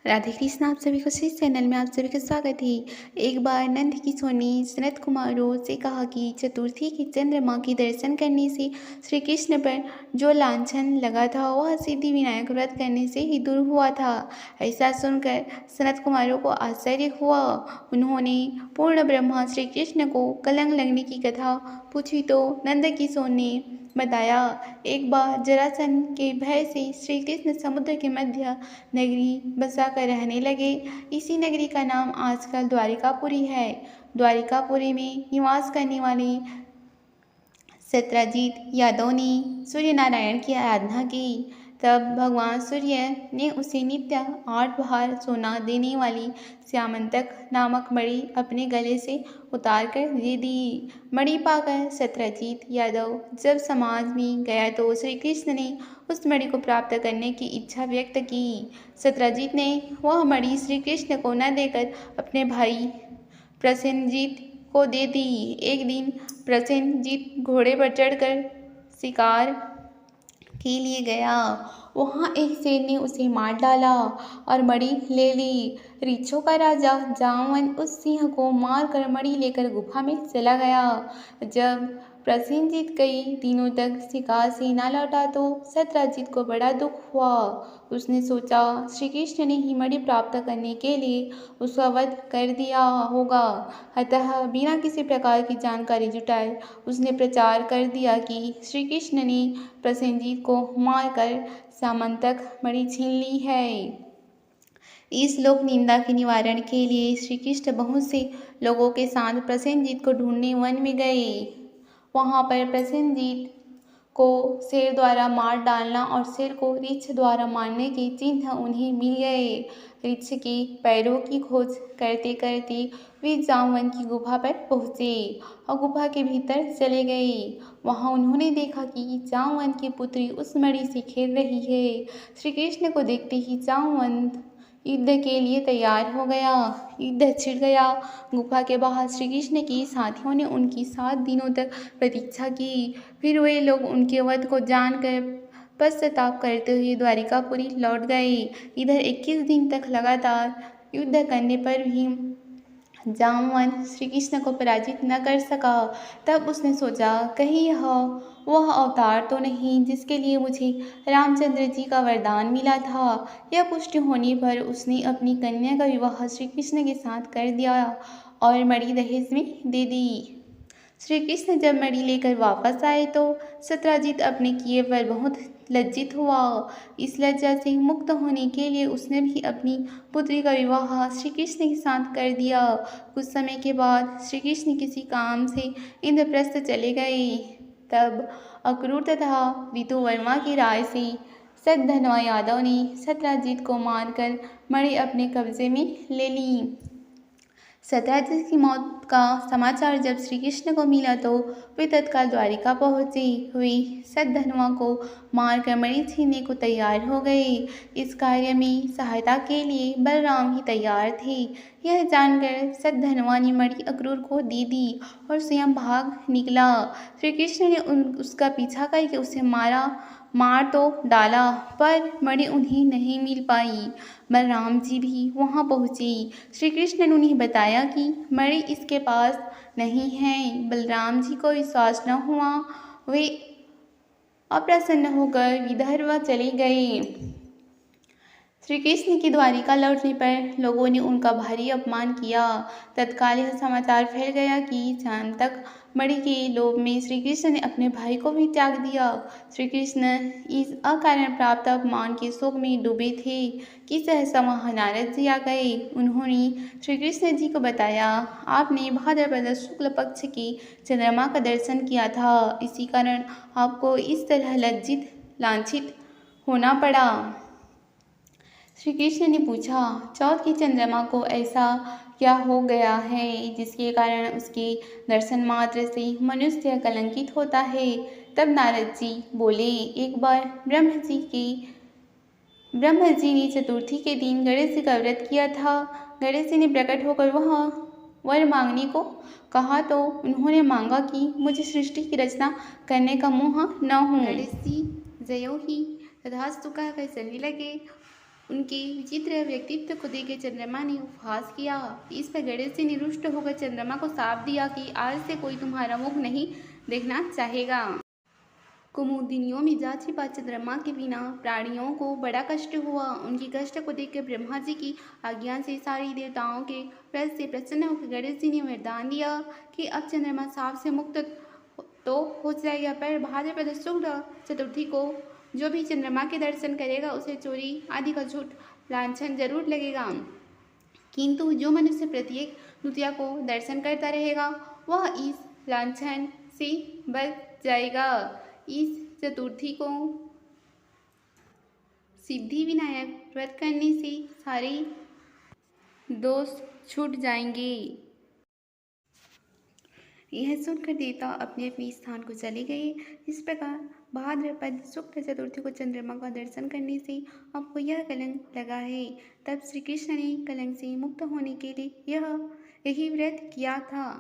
राधे कृष्ण। आप सभी को इस चैनल में आप सभी का स्वागत है। एक बार नंद किशोर ने सनत कुमारों से कहा कि चतुर्थी की चंद्रमा के दर्शन करने से श्री कृष्ण पर जो लांछन लगा था वह सिद्धि विनायक व्रत करने से ही दूर हुआ था। ऐसा सुनकर सनत कुमारों को आश्चर्य हुआ। उन्होंने पूर्ण ब्रह्मा श्री कृष्ण को कलंक लगने की कथा पूछी तो नंद किशोर ने बताया, एक बार जरासंध के भय से श्री कृष्ण समुद्र के मध्य नगरी बसा कर रहने लगे। इसी नगरी का नाम आजकल द्वारिकापुरी है। द्वारिकापुरी में निवास करने वाले सत्यजीत यादव ने सूर्य नारायण की आराधना की। तब भगवान सूर्य ने उसे नित्य 8 भार सोना देने वाली श्यामंतक नामक मणि अपने गले से उतार कर दे दी। मणि पाकर सत्यजीत यादव जब समाज में गया तो श्री कृष्ण ने उस मणि को प्राप्त करने की इच्छा व्यक्त की। सत्यजीत ने वह मणि श्री कृष्ण को न देकर अपने भाई प्रसेनजीत को दे दी। एक दिन प्रसेनजीत घोड़े पर चढ़कर शिकार के लिए गया। वहाँ एक शेर ने उसे मार डाला और मणि ले ली। ऋक्षों का राजा जामवन उस सिंह को मारकर मणि लेकर गुफा में चला गया। जब प्रसेनजीत कई दिनों तक शिकार से न लौटा तो सत्यजीत को बड़ा दुख हुआ। उसने सोचा, श्री कृष्ण ने ही मणि प्राप्त करने के लिए उसका वध कर दिया होगा। अतः बिना किसी प्रकार की जानकारी जुटाए उसने प्रचार कर दिया कि श्री कृष्ण ने प्रसेनजीत को मारकर श्यामंतक मणि छीन ली है। इस लोक निंदा के निवारण के लिए श्री कृष्ण बहुत से लोगों के साथ प्रसेनजीत को ढूंढने वन में गए। वहां पर प्रसेनजीत को शेर द्वारा मार डालना और शेर को ऋक्ष द्वारा मारने के चिन्ह उन्हें मिल गए। ऋक्ष के पैरों की खोज करते करते वे जामवन की गुफा पर पहुँचे और गुफा के भीतर चले गए। वहाँ उन्होंने देखा कि जामवन की पुत्री उस मणि से खेल रही है। श्री कृष्ण को देखते ही जामवंत युद्ध के लिए तैयार हो गया। युद्ध छिड़ गया। गुफा के बाहर श्री कृष्ण के साथियों ने उनकी 7 दिनों तक प्रतीक्षा की। फिर वे लोग उनके वध को जानकर पश्चाताप करते हुए द्वारिकापुरी लौट गए। इधर 21 दिन तक लगातार युद्ध करने पर भी जामवंत श्री कृष्ण को पराजित न कर सका। तब उसने सोचा, कहीं यह वह अवतार तो नहीं जिसके लिए मुझे रामचंद्र जी का वरदान मिला था। यह पुष्टि होने पर उसने अपनी कन्या का विवाह श्री कृष्ण के साथ कर दिया और मणि दहेज में दे दी। श्री कृष्ण जब मणि लेकर वापस आए तो सत्यजीत अपने किए पर बहुत लज्जित हुआ। इस लज्जा से मुक्त होने के लिए उसने भी अपनी पुत्री का विवाह श्री कृष्ण के साथ कर दिया। कुछ समय के बाद श्री कृष्ण किसी काम से इंद्रप्रस्थ चले गए। तब अक्रूर तथा ऋतुवर्मा की राय से सद्धनवा यादव ने सत्यजीत को मारकर मणि अपने कब्जे में ले ली। सत्यजीत की मौत का समाचार जब श्री कृष्ण को मिला तो वे तत्काल द्वारिका पहुँचे। वे सद्धनवा को मारकर मणि छीनने को तैयार हो गए। इस कार्य में सहायता के लिए बलराम ही तैयार थे। यह जानकर सद्धनवा ने मणि अक्रूर को दे दी और स्वयं भाग निकला। श्री कृष्ण ने उसका पीछा करके उसे मार तो डाला पर मणि उन्हें नहीं मिल पाई। बलराम जी भी वहां पहुंचे। श्री कृष्ण ने उन्हें बताया कि मणि इसके पास नहीं है। बलराम जी को विश्वास न हुआ। वे अप्रसन्न होकर विदर्भ चले गए। श्री कृष्ण की द्वारिका लौटने पर लोगों ने उनका भारी अपमान किया। तत्काल यह समाचार फैल गया कि श्यामंतक मणि के लोभ में श्री कृष्ण ने अपने भाई को भी त्याग दिया। श्री कृष्ण इस अकारण प्राप्त अपमान के शोक में डूबे थे कि सहसा वहाँ नारद जी आ गए। उन्होंने श्री कृष्ण जी को बताया, आपने भाद्रपद शुक्ल पक्ष के चंद्रमा का दर्शन किया था, इसी कारण आपको इस तरह लज्जित लांछित होना पड़ा। श्री कृष्ण ने पूछा, चौथ के चंद्रमा को ऐसा क्या हो गया है जिसके कारण उसके दर्शन मात्र से मनुष्य कलंकित होता है। तब नारद जी बोले, एक बार ब्रह्म जी ने चतुर्थी के दिन गणेश जी का व्रत किया था। गणेश जी ने प्रकट होकर वह वर मांगने को कहा तो उन्होंने मांगा कि मुझे सृष्टि की रचना करने का मोह न हो। गणेश जी जयो ही तथास्तु कहकर चलने लगे। उनके विचित्र व्यक्तित्व को देख चंद्रमा ने उपहास किया। इस पर गणेश जी ने रुष्ट होकर चंद्रमा को शाप दिया कि आज से कोई तुम्हारा मुख नहीं देखना चाहेगा। कुमुदिनियों में जा छिपा चंद्रमा के बिना प्राणियों को बड़ा कष्ट हुआ। उनकी कष्ट को देखकर ब्रह्मा जी की आज्ञा से सारी देवताओं के व्रत से प्रसन्न होकर गणेश जी ने वरदान दिया कि अब चंद्रमा साप से मुक्त तो हो जाएगा, पर भाद्रपद शुक्ल चतुर्थी को जो भी चंद्रमा के दर्शन करेगा उसे चोरी आदि का झूठ लांछन जरूर लगेगा, किंतु जो मनुष्य प्रत्येक द्वितीया को दर्शन करता रहेगा वह इस लांछन से बच जाएगा। इस चतुर्थी को सिद्धि विनायक व्रत करने से सारे दोष छूट जाएंगे। यह सुनकर देवता अपने अपने स्थान को चले गए। इस प्रकार भाद्रपद शुक्ल चतुर्थी को चंद्रमा का दर्शन करने से आपको यह कलंक लगा है। तब श्री कृष्ण ने कलंक से मुक्त होने के लिए यही व्रत किया था।